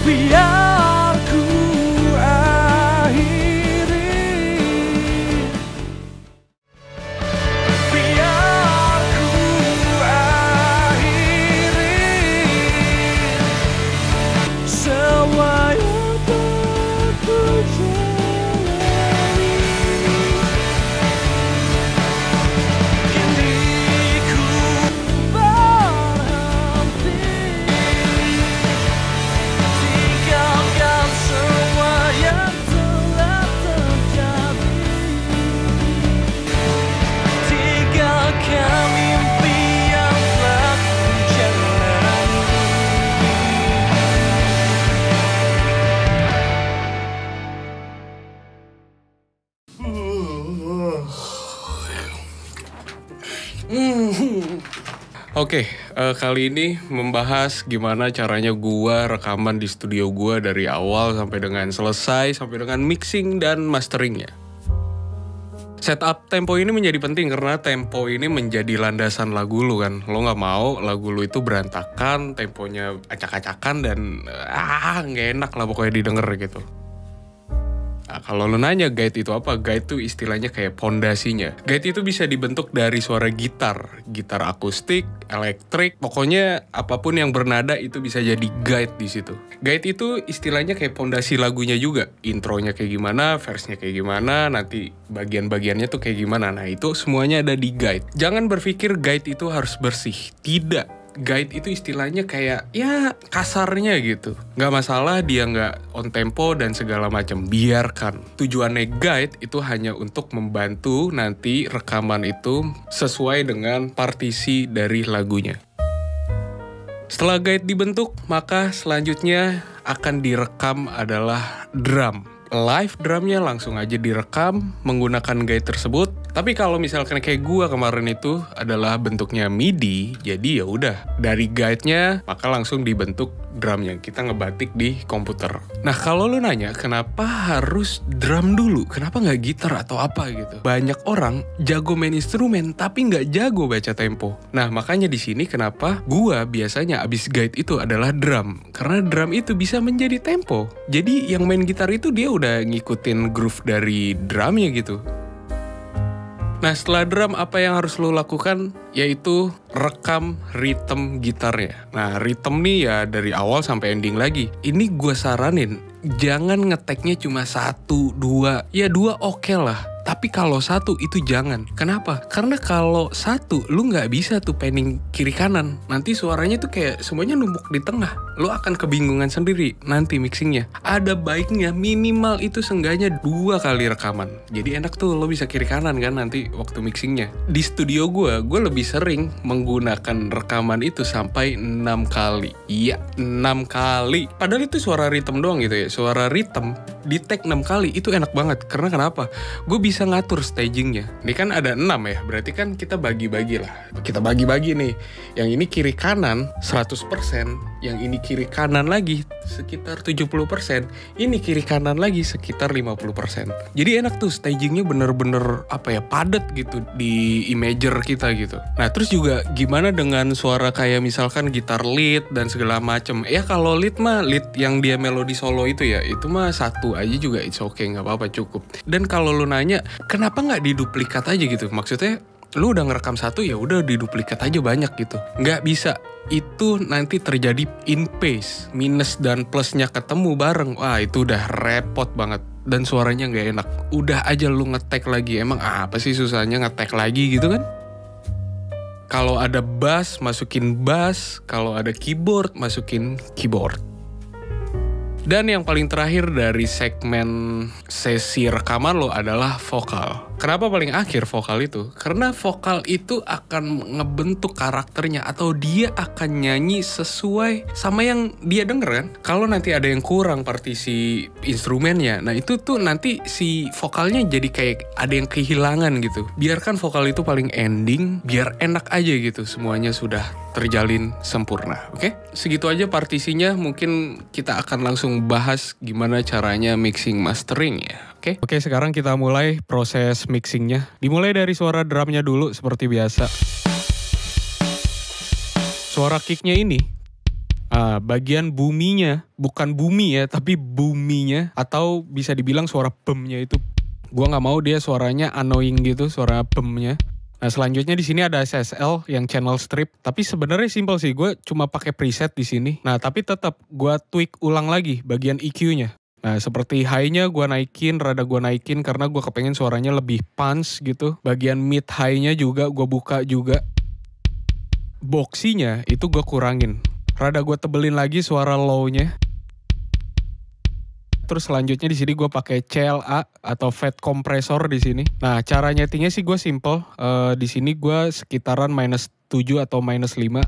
biar ku akhiri, biar ku akhiri semua yang telah ku jalani. Kini ku berhenti, tinggalkan semua yang telah terjadi, tinggalkan mimpi yang telah ku jalani. Oke, kali ini membahas gimana caranya gua rekaman di studio gua dari awal sampai dengan selesai, sampai dengan mixing dan masteringnya. Setup tempo ini menjadi penting karena tempo ini menjadi landasan lagu lu kan. Lo nggak mau lagu lu itu berantakan, temponya acak-acakan dan nggak enak lah pokoknya didengar gitu. Nah, kalau lu nanya guide itu apa? Guide itu istilahnya kayak pondasinya. Guide itu bisa dibentuk dari suara gitar, gitar akustik, elektrik, pokoknya apapun yang bernada itu bisa jadi guide di situ. Guide itu istilahnya kayak pondasi lagunya juga. Intronya kayak gimana, verse-nya kayak gimana, nanti bagian-bagiannya tuh kayak gimana. Nah, itu semuanya ada di guide. Jangan berpikir guide itu harus bersih. Tidak. Guide itu istilahnya kayak ya kasarnya gitu. Nggak masalah dia nggak on tempo dan segala macam. Biarkan. Tujuannya guide itu hanya untuk membantu nanti rekaman itu sesuai dengan partisi dari lagunya. Setelah guide dibentuk, maka selanjutnya akan direkam adalah drum. Live drumnya langsung aja direkam menggunakan guide tersebut. Tapi kalau misalkan kayak gua kemarin itu adalah bentuknya MIDI, jadi ya udah dari guide-nya maka langsung dibentuk drumnya. Kita ngebatik di komputer. Nah, kalau lu nanya kenapa harus drum dulu, kenapa nggak gitar atau apa gitu? Banyak orang jago main instrumen tapi nggak jago baca tempo. Nah, makanya di sini kenapa gua biasanya abis guide itu adalah drum, karena drum itu bisa menjadi tempo. Jadi yang main gitar itu dia udah ngikutin groove dari drumnya gitu. Nah, setelah drum apa yang harus lo lakukan? Yaitu rekam rhythm gitarnya. Nah, rhythm nih ya dari awal sampai ending lagi. Ini gue saranin, jangan ngeteknya cuma 1, 2. Ya 2 oke lah. Tapi kalau 1 itu jangan. Kenapa? Karena kalau 1 lu nggak bisa tuh panning kiri kanan. Nanti suaranya tuh kayak semuanya numpuk di tengah. Lu akan kebingungan sendiri nanti mixingnya. Ada baiknya minimal itu seenggaknya 2 kali rekaman. Jadi enak tuh lo bisa kiri kanan kan nanti waktu mixingnya. Di studio gue lebih sering menggunakan rekaman itu sampai 6 kali. Iya, 6 kali. Padahal itu suara rhythm doang gitu ya. Suara rhythm di tag 6 kali itu enak banget. Karena kenapa? Gue bisa ngatur stagingnya. Ini kan ada 6 ya, berarti kan kita bagi-bagi lah. Kita bagi-bagi nih. Yang ini kiri kanan 100%, yang ini kiri kanan lagi sekitar 70%, ini kiri kanan lagi sekitar 50%. Jadi enak tuh stagingnya bener-bener apa ya, padat gitu di imager kita gitu. Nah, terus juga gimana dengan suara kayak misalkan gitar lead dan segala macem. Ya kalau lead mah lead yang dia melodi solo itu ya, itu mah 1 aja juga it's okay, nggak apa-apa, cukup. Dan kalau lu nanya kenapa nggak diduplikat aja gitu, maksudnya lu udah ngerekam 1 ya udah diduplikat aja banyak gitu. Nggak bisa, itu nanti terjadi in pace, minus dan plusnya ketemu bareng. Wah, itu udah repot banget dan suaranya nggak enak. Udah aja lu ngetek lagi, emang apa sih susahnya ngetek lagi gitu kan? Kalau ada bass masukin bass, kalau ada keyboard masukin keyboard. Dan yang paling terakhir dari segmen sesi rekaman lo adalah vokal. Kenapa paling akhir vokal itu? Karena vokal itu akan ngebentuk karakternya atau dia akan nyanyi sesuai sama yang dia denger kan. Kalau nanti ada yang kurang partisi instrumennya, nah itu tuh nanti si vokalnya jadi kayak ada yang kehilangan gitu. Biarkan vokal itu paling ending, biar enak aja gitu, semuanya sudah terjalin sempurna. Oke? Segitu aja partisinya, mungkin kita akan langsung bahas gimana caranya mixing mastering ya. Oke, sekarang kita mulai proses mixingnya. Dimulai dari suara drumnya dulu seperti biasa. Suara kicknya ini Bagian buminya, bukan bumi ya, tapi buminya, atau bisa dibilang suara bemnya itu. Gua nggak mau dia suaranya annoying gitu, suara bemnya. Nah selanjutnya di sini ada SSL yang channel strip, tapi sebenarnya simple sih, gue cuma pakai preset di sini. Nah tapi tetap gue tweak ulang lagi bagian EQ-nya. Nah seperti high-nya gue naikin, rada gue naikin karena gue kepengen suaranya lebih punch gitu. Bagian mid high-nya juga gue buka juga. Boxy-nya itu gue kurangin. Rada gue tebelin lagi suara low-nya. Terus selanjutnya di sini gue pakai CLA atau fat compressor di sini. Nah, cara nyetingnya sih gue simple. Di sini gue sekitaran -7 atau -5.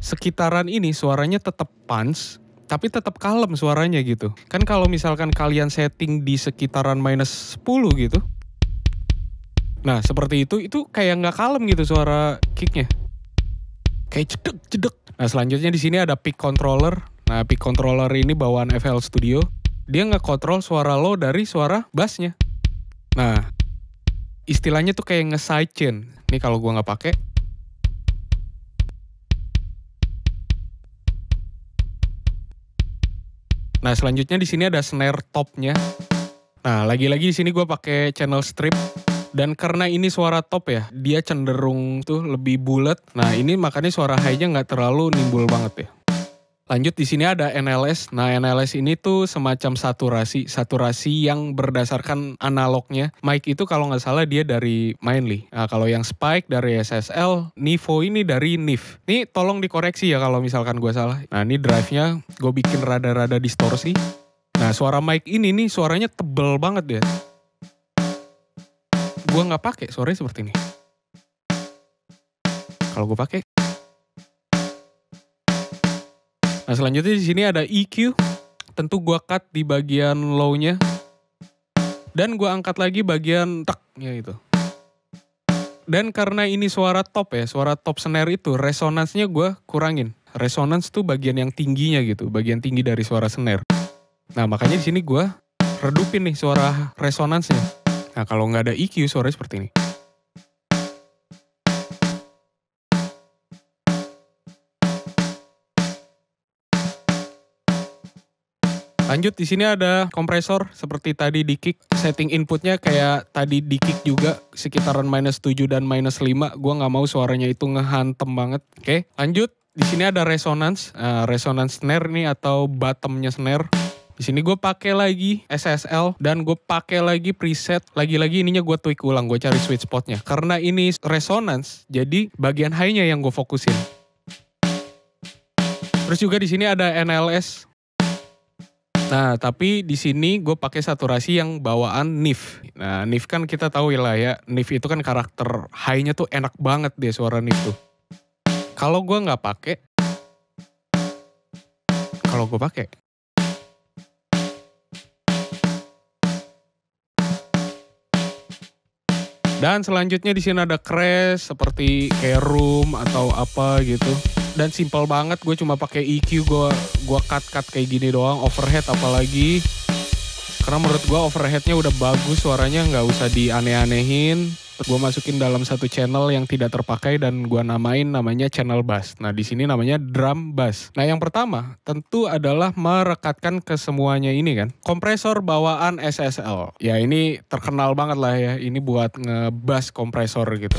Sekitaran ini suaranya tetap punch, tapi tetap kalem suaranya gitu. Kan kalau misalkan kalian setting di sekitaran -10 gitu. Nah, seperti itu kayak nggak kalem gitu suara kicknya. Kayak cedek. Nah, selanjutnya di sini ada pick controller. Nah, pick controller ini bawaan FL Studio. Dia ngekontrol suara low dari suara bassnya. Nah, istilahnya tuh kayak nge-sidechain. Ini kalau gua nggak pakai. Nah, selanjutnya di sini ada snare topnya. Nah, lagi-lagi di sini gua pakai channel strip. Dan karena ini suara top ya, dia cenderung tuh lebih bulat. Nah, ini makanya suara high-nya nggak terlalu nimbul banget ya. Lanjut di sini ada NLS. Nah, NLS ini tuh semacam saturasi yang berdasarkan analognya. Mic itu kalau nggak salah dia dari Mainly. Nah, kalau yang Spike dari SSL, Nivo ini dari NIF. Ini tolong dikoreksi ya kalau misalkan gue salah. Nah, ini drive-nya gue bikin rada-rada distorsi. Nah, suara mic ini nih suaranya tebel banget ya. Gue nggak pakai suaranya seperti ini. Kalau gue pakai. Nah selanjutnya di sini ada EQ, tentu gua cut di bagian low-nya, dan gua angkat lagi bagian teknya itu. Dan karena ini suara top ya, suara top snare itu resonansnya gua kurangin. Resonance tuh bagian yang tingginya gitu, bagian tinggi dari suara snare. Nah makanya di sini gua redupin nih suara resonansnya. Nah kalau nggak ada EQ suaranya seperti ini. Lanjut di sini ada kompresor seperti tadi di kick, setting inputnya kayak tadi di kick juga sekitaran -7 dan -5. Gua nggak mau suaranya itu ngehantem banget. Oke, lanjut di sini ada resonance, resonance snare nih atau bottomnya snare. Di sini gue pakai lagi SSL dan gue pakai lagi preset. Lagi-lagi ininya gue tweak ulang, gue cari sweet spotnya. Karena ini resonance, jadi bagian high-nya yang gue fokusin. Terus juga di sini ada NLS. Nah, tapi di sini gue pakai saturasi yang bawaan NIF. Nah, NIF kan kita tahu lah ya, NIF itu kan karakter high-nya tuh enak banget deh suara NIF tuh. Kalau gue nggak pakai, kalau gue pakai, dan selanjutnya di sini ada crash seperti kayak room atau apa gitu. Dan simple banget, gue cuma pakai EQ, gue cut kayak gini doang, overhead apalagi. Karena menurut gue overheadnya udah bagus, suaranya nggak usah dianeh-anehin. Gue masukin dalam satu channel yang tidak terpakai dan gue namanya channel bass. Nah di sini namanya drum bass. Nah yang pertama tentu adalah merekatkan ke semuanya ini kan. Kompresor bawaan SSL. Ya ini terkenal banget lah ya, ini buat nge-bass kompresor gitu.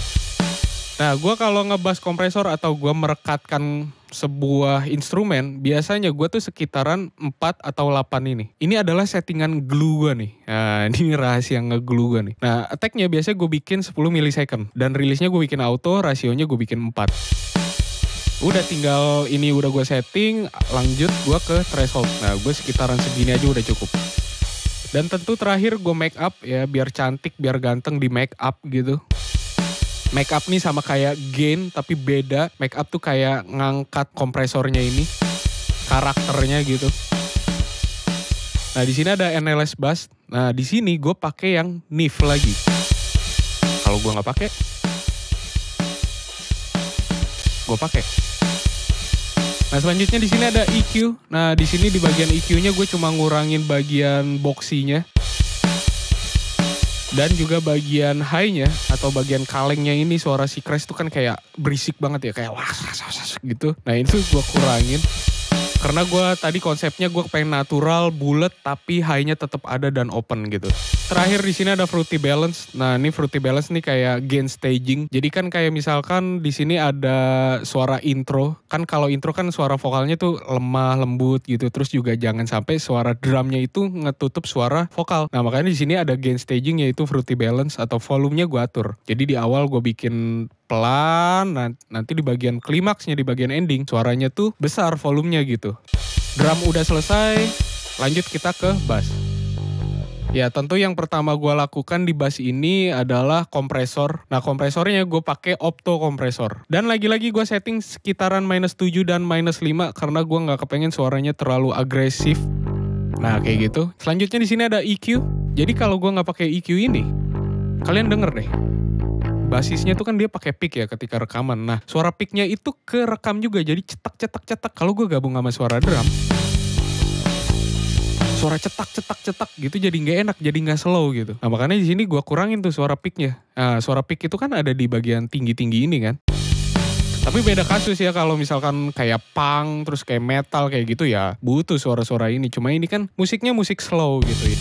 Nah, gue kalau nge-bass kompresor atau gue merekatkan sebuah instrumen, biasanya gue tuh sekitaran 4 atau 8 ini. Ini adalah settingan glue gue nih. Nah, ini rahasia nge-glue gue nih. Nah, attack-nya biasanya gue bikin 10 millisecond. Dan rilisnya gue bikin auto, rasionya gue bikin 4. Udah tinggal ini udah gue setting, lanjut gue ke threshold. Nah, gue sekitaran segini aja udah cukup. Dan tentu terakhir gue make up ya, biar cantik, biar ganteng di make up gitu. Make up nih sama kayak gain tapi beda. Make up tuh kayak ngangkat kompresornya ini, karakternya gitu. Nah di sini ada NLS bass. Nah di sini gue pakai yang NIF lagi. Kalau gue nggak pakai, gue pakai. Nah selanjutnya di sini ada EQ. Nah di sini di bagian EQ-nya gue cuma ngurangin bagian boxy-nya. Dan juga bagian high-nya atau bagian kalengnya ini suara si crash tuh kan kayak berisik banget ya, kayak wah gitu. Nah ini tuh gue kurangin. Karena gue tadi konsepnya gue pengen natural, bulat, tapi high-nya tetap ada dan open gitu. Terakhir di sini ada Fruity Balance. Nah ini Fruity Balance nih kayak gain staging. Jadi kan kayak misalkan di sini ada suara intro. Kan kalau intro kan suara vokalnya tuh lemah, lembut gitu. Terus juga jangan sampai suara drumnya itu ngetutup suara vokal. Nah makanya di sini ada gain staging yaitu Fruity Balance atau volumenya gue atur. Jadi di awal gue bikin pelan, nanti di bagian klimaksnya, di bagian ending, suaranya tuh besar volumenya gitu. Drum udah selesai, lanjut kita ke bass. Ya tentu yang pertama gue lakukan di bass ini adalah kompresor. Nah kompresornya gue pakai opto kompresor. Dan lagi-lagi gue setting sekitaran -7 dan -5 karena gue nggak kepengen suaranya terlalu agresif. Nah kayak gitu. Selanjutnya di sini ada EQ. Jadi kalau gue nggak pakai EQ ini, kalian denger deh. Basisnya tuh kan dia pakai pick ya ketika rekaman. Nah, suara picknya itu kerekam juga jadi cetak. Kalau gue gabung sama suara drum, suara cetak gitu jadi nggak enak, jadi nggak slow gitu. Nah, makanya di sini gue kurangin tuh suara picknya. Nah, suara pick itu kan ada di bagian tinggi ini kan. Tapi beda kasus ya kalau misalkan kayak punk terus kayak metal kayak gitu ya butuh suara-suara ini. Cuma ini kan musiknya musik slow gitu ya.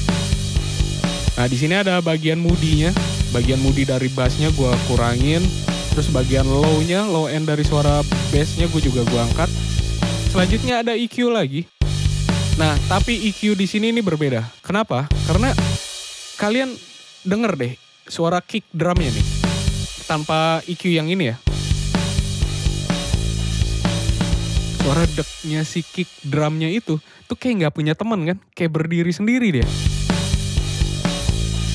Nah, di sini ada bagian moody-nya. Bagian moody dari bassnya gue kurangin. Terus bagian low-nya, low end dari suara bassnya gue juga gue angkat. Selanjutnya ada EQ lagi. Nah, tapi EQ di sini ini berbeda. Kenapa? Karena kalian denger deh suara kick drumnya nih. Tanpa EQ yang ini ya. Suara deknya si kick drumnya itu tuh kayak nggak punya temen kan. Kayak berdiri sendiri dia.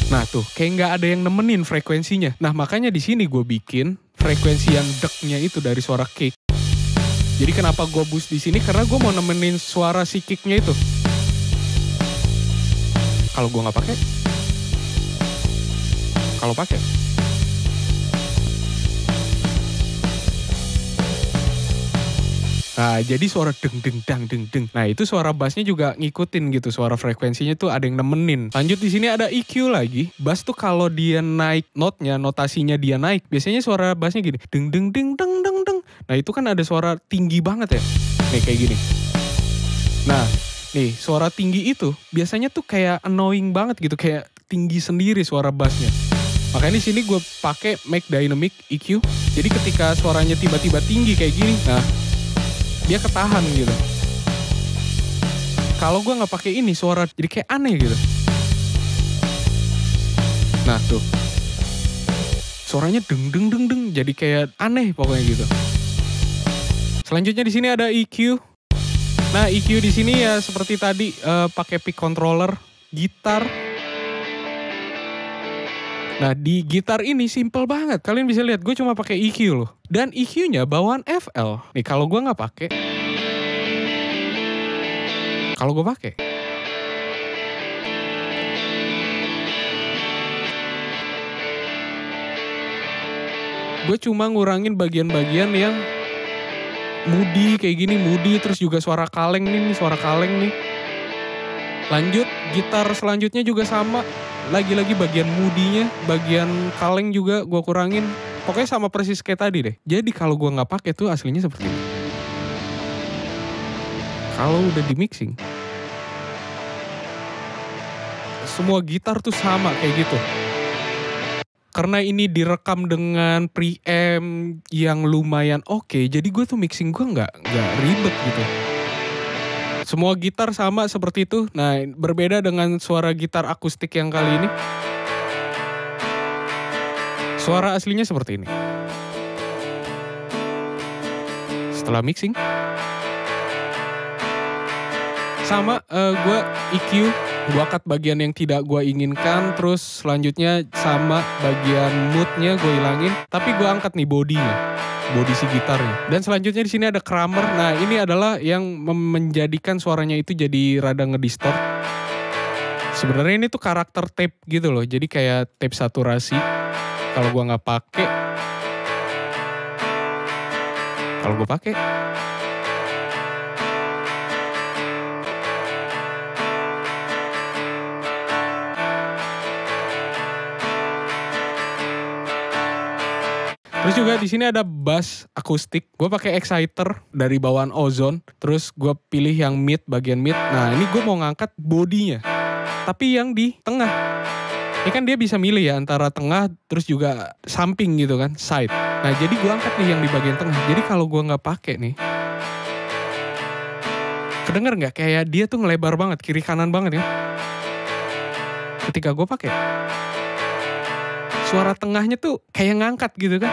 Nah tuh, kayak nggak ada yang nemenin frekuensinya. Nah makanya di sini gue bikin frekuensi yang deknya itu dari suara kick. Jadi kenapa gue boost di sini? Karena gue mau nemenin suara si kicknya itu. Kalau gue nggak pakai, kalau pakai, nah jadi suara deng. Nah itu suara bassnya juga ngikutin gitu, suara frekuensinya tuh ada yang nemenin. Lanjut di sini ada EQ lagi. Bass tuh kalau dia naik notnya, notasinya dia naik, biasanya suara bassnya gini, deng. Nah itu kan ada suara tinggi banget ya, nih kayak gini. Nah nih suara tinggi itu biasanya tuh kayak annoying banget gitu, kayak tinggi sendiri suara bassnya. Makanya di sini gue pakai Mac Dynamic EQ. Jadi ketika suaranya tiba-tiba tinggi kayak gini, nah dia ketahan gitu. Kalau gue nggak pakai ini suara jadi kayak aneh gitu. Nah tuh suaranya deng jadi kayak aneh pokoknya gitu. Selanjutnya di sini ada EQ. Nah EQ di sini ya seperti tadi pakai pick controller, gitar. Nah di gitar ini simple banget. Kalian bisa lihat gue cuma pakai EQ loh. Dan EQ-nya bawaan FL. Nih kalau gue nggak pakai, kalau gue pakai, gue cuma ngurangin bagian-bagian yang moody kayak gini, moody terus juga suara kaleng nih, suara kaleng nih. Lanjut gitar selanjutnya juga sama. Lagi-lagi bagian moody-nya, bagian kaleng juga gue kurangin. Pokoknya sama persis kayak tadi deh. Jadi kalau gue nggak pakai tuh aslinya seperti ini. Kalau udah di mixing, semua gitar tuh sama kayak gitu. Karena ini direkam dengan preamp yang lumayan oke, jadi gue tuh mixing gue nggak ribet gitu. Semua gitar sama seperti itu. Nah berbeda dengan suara gitar akustik yang kali ini. Suara aslinya seperti ini. Setelah mixing, sama gue EQ, gue cut bagian yang tidak gue inginkan, terus selanjutnya sama bagian moodnya gue hilangin, tapi gue angkat nih bodinya, body si gitarnya. Dan selanjutnya di sini ada Kramer. Nah ini adalah yang menjadikan suaranya itu jadi rada ngedistort. Sebenarnya ini tuh karakter tape gitu loh, jadi kayak tape saturasi. Kalau gue nggak pakai, kalau gue pakai, Terus juga di sini ada bass akustik. Gue pakai exciter dari bawaan Ozone. Terus gue pilih yang mid, bagian mid. Nah ini gue mau ngangkat bodinya, tapi yang di tengah. Ini kan dia bisa milih ya antara tengah terus juga samping gitu kan, side. Nah jadi gue angkat nih yang di bagian tengah. Jadi kalau gue nggak pakai nih, kedenger nggak kayak dia tuh ngelebar banget, kiri kanan banget ya. Ketika gue pakai, suara tengahnya tuh kayak ngangkat gitu kan.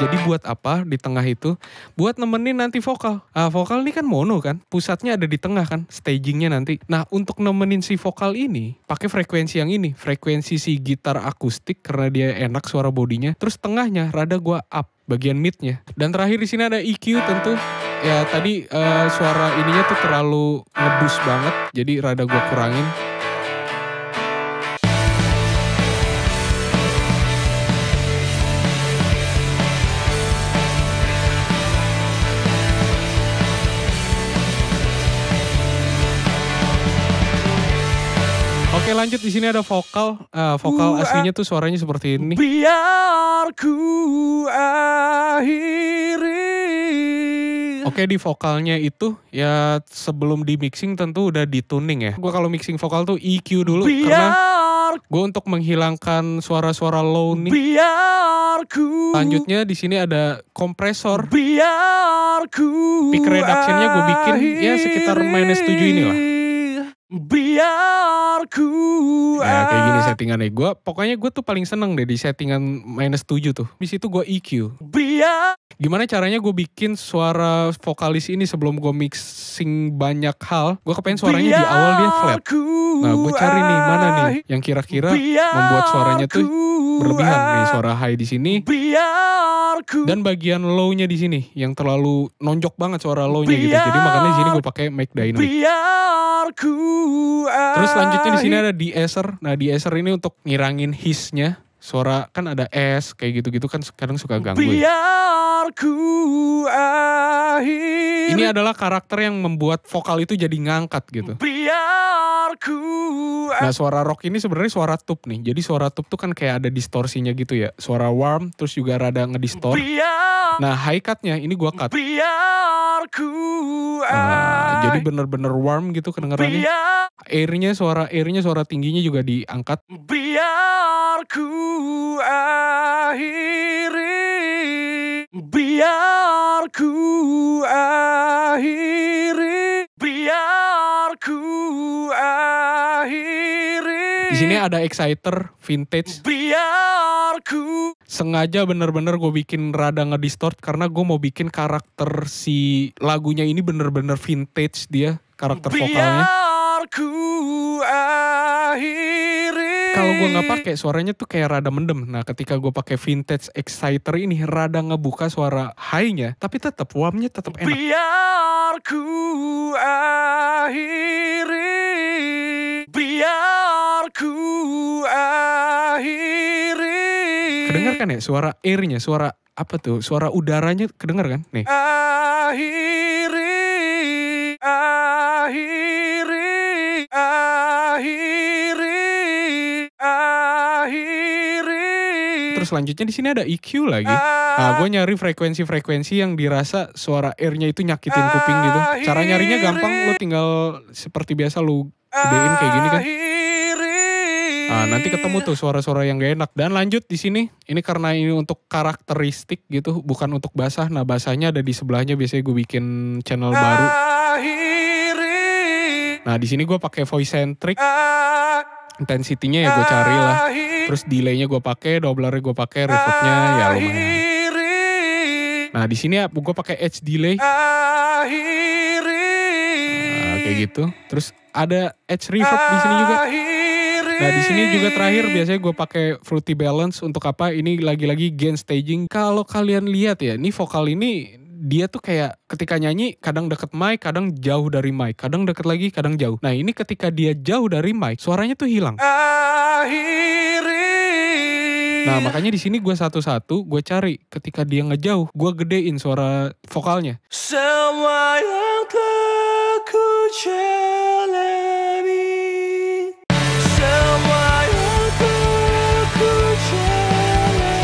Jadi buat apa di tengah itu? Buat nemenin nanti vokal. Vokal ini kan mono kan, pusatnya ada di tengah kan, stagingnya nanti. Nah untuk nemenin si vokal ini, pakai frekuensi yang ini, frekuensi si gitar akustik karena dia enak suara bodinya. Terus tengahnya rada gua up, bagian midnya. Dan terakhir di sini ada EQ tentu. Ya tadi suara ininya tuh terlalu ngebus banget, jadi rada gua kurangin. Oke lanjut, di sini ada vokal. Vokal aslinya tuh suaranya seperti ini. Biar ku akhiri. Oke, di vokalnya itu ya sebelum di mixing tentu udah di tuning ya. Gue kalau mixing vokal tuh EQ dulu karena gue untuk menghilangkan suara-suara low nih. Biar ku. Selanjutnya di sini ada kompresor. Biar ku. Peak reduction-nya gue bikin ya sekitar -7 inilah. Biar ku. Ya kayak gini settingannya. Pokoknya gue tuh paling seneng deh di settingan -7 tuh. Di situ gue EQ. Biar. Gimana caranya gue bikin suara vokalis ini sebelum gue mixing banyak hal. Gue kepengen suaranya di awal dia flat. Nah gue cari nih mana nih yang kira-kira membuat suaranya tuh berlebihan. Nih suara high di sini. Dan bagian low-nya di sini yang terlalu nonjok banget suara low-nya gitu. Jadi makanya di sini gue pakai mic dynamic. Terus selanjutnya di sini ada de-esser. Nah de-esser ini untuk ngirangin hiss-nya. Suara kan ada S kayak gitu-gitu kan kadang suka ganggu ya. Ini adalah karakter yang membuat vokal itu jadi ngangkat gitu. Nah suara rock ini sebenarnya suara tube nih. Jadi suara tube tuh kan kayak ada distorsinya gitu ya. Suara warm terus juga rada ngedistort. Nah high cut-nya ini gua cut. Nah, jadi bener-bener warm gitu kedengarannya. Airnya suara tingginya juga diangkat. Biar ku akhiri. Biar ku akhiri. Biar ku akhiri. Di sini ada exciter vintage. Biar ku. Sengaja bener-bener gue bikin rada ngedistort karena gue mau bikin karakter si lagunya ini bener-bener vintage dia karakter vokalnya. Biar ku akhiri. Kalau gue nggak pakai suaranya tuh kayak rada mendem. Nah ketika gue pakai vintage exciter ini rada ngebuka suara high-nya, tapi tetap warmnya tetap enak. Biar ku akhiri. Biar ku akhiri. Kedengar kan ya suara airnya, suara apa tuh? Suara udaranya kedengar kan? Nih. Akhiri. Akhiri. Akhiri. Akhiri. Terus selanjutnya di sini ada EQ lagi. Nah, gue nyari frekuensi-frekuensi yang dirasa suara airnya itu nyakitin kuping gitu. Cara nyarinya gampang, lu tinggal seperti biasa lu gedein kayak gini kan. Nah, nanti ketemu tuh suara-suara yang gak enak. Dan lanjut di sini, ini karena ini untuk karakteristik gitu, bukan untuk basah. Nah, basahnya ada di sebelahnya, biasanya gue bikin channel baru. Nah, di sini gue pakai voice centric. Intensity-nya ya gue cari lah. Terus delay-nya gue pakai, doubler-nya gue pakai, reverb-nya ya lumayan. Nah, di sini ya gue pakai edge delay. Nah, kayak gitu. Terus ada edge reverb di sini juga. Nah, di sini juga terakhir biasanya gue pakai fruity balance untuk apa? Ini lagi-lagi gain staging. Kalau kalian lihat ya, ini vokal ini dia tuh kayak ketika nyanyi kadang deket mic, kadang jauh dari mic, kadang deket lagi, kadang jauh. Nah, ini ketika dia jauh dari mic, suaranya tuh hilang. Nah, makanya di sini gue satu-satu gue cari ketika dia ngejauh, gue gedein suara vokalnya. Semua yang telah ku jalani semua yang telah ku jalani.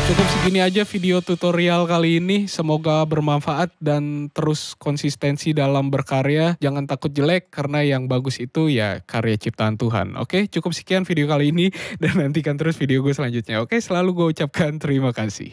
Cukup segini aja video tutorial kali ini. Semoga bermanfaat dan terus konsistensi dalam berkarya. Jangan takut jelek karena yang bagus itu ya karya ciptaan Tuhan. Oke, cukup sekian video kali ini dan nantikan terus video gue selanjutnya. Oke, selalu gue ucapkan terima kasih.